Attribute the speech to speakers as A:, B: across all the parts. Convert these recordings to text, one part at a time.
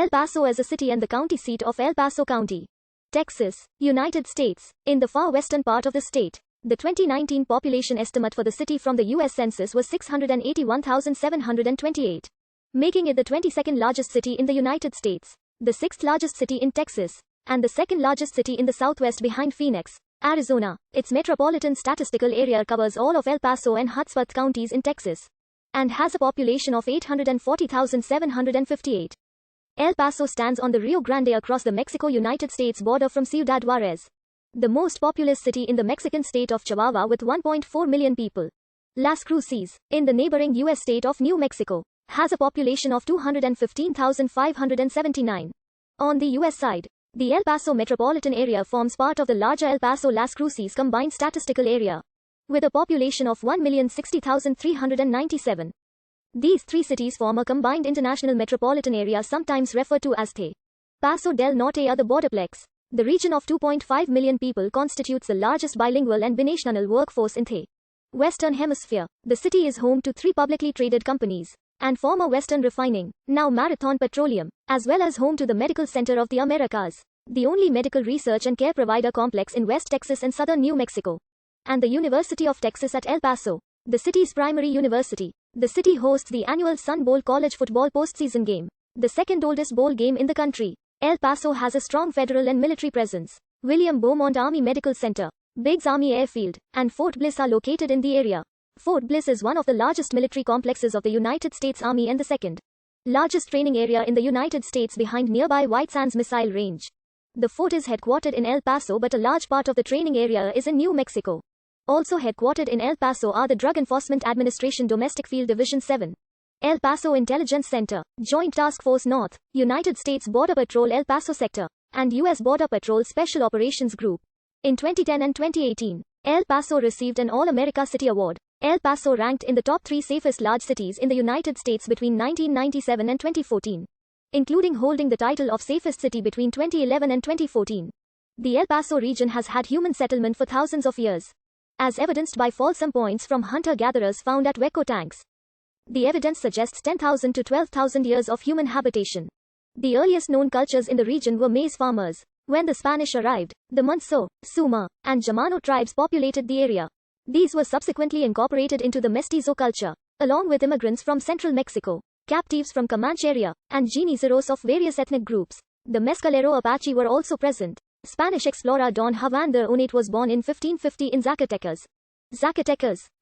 A: El Paso is a city and the county seat of El Paso County, Texas, United States, in the far western part of the state. The 2019 population estimate for the city from the U.S. Census was 681,728, making it the 22nd largest city in the United States, the 6th largest city in Texas, and the 2nd largest city in the Southwest behind Phoenix, Arizona. Its metropolitan statistical area covers all of El Paso and Hartsworth counties in Texas, and has a population of 840,758. El Paso stands on the Rio Grande across the Mexico-United States border from Ciudad Juarez, the most populous city in the Mexican state of Chihuahua with 1.4 million people. Las Cruces, in the neighboring U.S. state of New Mexico, has a population of 215,579. On the U.S. side, the El Paso metropolitan area forms part of the larger El Paso-Las Cruces combined statistical area, with a population of 1,060,397. These three cities form a combined international metropolitan area sometimes referred to as the Paso del Norte or the Borderplex. The region of 2.5 million people constitutes the largest bilingual and binational workforce in the Western Hemisphere. The city is home to three publicly traded companies and former Western Refining, now Marathon Petroleum, as well as home to the Medical Center of the Americas, the only medical research and care provider complex in West Texas and southern New Mexico, and the University of Texas at El Paso, the city's primary university. The city hosts the annual Sun Bowl college football postseason game, the second oldest bowl game in the country. El Paso has a strong federal and military presence. William Beaumont Army Medical Center, Biggs Army Airfield, and Fort Bliss are located in the area. Fort Bliss is one of the largest military complexes of the United States Army and the second largest training area in the United States behind nearby White Sands Missile Range. The fort is headquartered in El Paso, but a large part of the training area is in New Mexico. Also headquartered in El Paso are the Drug Enforcement Administration Domestic Field Division 7, El Paso Intelligence Center, Joint Task Force North, United States Border Patrol El Paso Sector, and U.S. Border Patrol Special Operations Group. In 2010 and 2018, El Paso received an All-America City Award. El Paso ranked in the top 3 safest large cities in the United States between 1997 and 2014, including holding the title of safest city between 2011 and 2014. The El Paso region has had human settlement for thousands of years, as evidenced by Folsom points from hunter-gatherers found at Hueco tanks. The evidence suggests 10,000 to 12,000 years of human habitation. The earliest known cultures in the region were maize farmers. When the Spanish arrived, the Manso, Suma, and Jamano tribes populated the area. These were subsequently incorporated into the Mestizo culture, along with immigrants from central Mexico, captives from Comanche area, and genizeros of various ethnic groups. The Mescalero Apache were also present. Spanish explorer Don Juan de Oñate was born in 1550 in Zacatecas,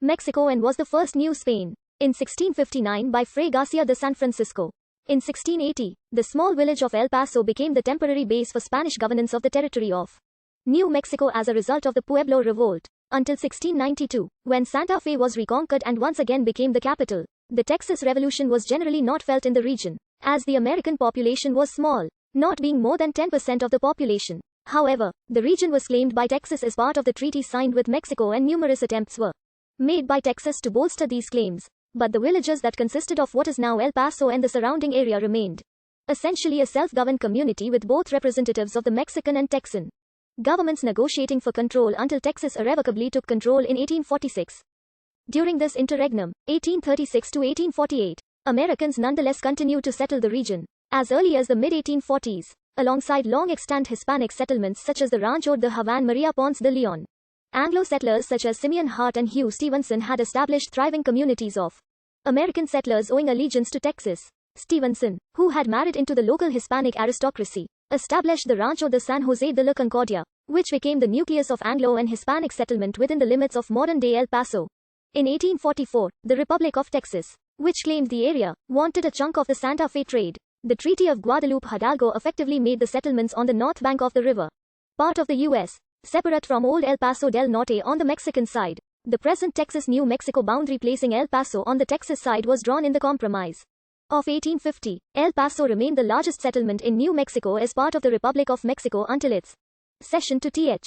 A: Mexico, and was the first New Spain. In 1659 by Fray Garcia de San Francisco. In 1680, the small village of El Paso became the temporary base for Spanish governance of the territory of New Mexico as a result of the Pueblo Revolt. Until 1692, when Santa Fe was reconquered and once again became the capital, the Texas Revolution was generally not felt in the region, as the American population was small, not being more than 10% of the population. However, the region was claimed by Texas as part of the treaty signed with Mexico, and numerous attempts were made by Texas to bolster these claims. But the villages that consisted of what is now El Paso and the surrounding area remained essentially a self-governed community with both representatives of the Mexican and Texan governments negotiating for control until Texas irrevocably took control in 1846. During this interregnum, 1836 to 1848, Americans nonetheless continued to settle the region. As early as the mid-1840s, alongside long-extant Hispanic settlements such as the Rancho de Juan Maria Ponce de Leon, Anglo settlers such as Simeon Hart and Hugh Stevenson had established thriving communities of American settlers owing allegiance to Texas. Stevenson, who had married into the local Hispanic aristocracy, established the Rancho de San Jose de la Concordia, which became the nucleus of Anglo and Hispanic settlement within the limits of modern-day El Paso. In 1844, the Republic of Texas, which claimed the area, wanted a chunk of the Santa Fe trade. The Treaty of Guadalupe Hidalgo effectively made the settlements on the north bank of the river part of the U.S., separate from Old El Paso del Norte on the Mexican side. The present Texas-New Mexico boundary placing El Paso on the Texas side was drawn in the Compromise of 1850. El Paso remained the largest settlement in New Mexico as part of the Republic of Mexico until its cession to Th.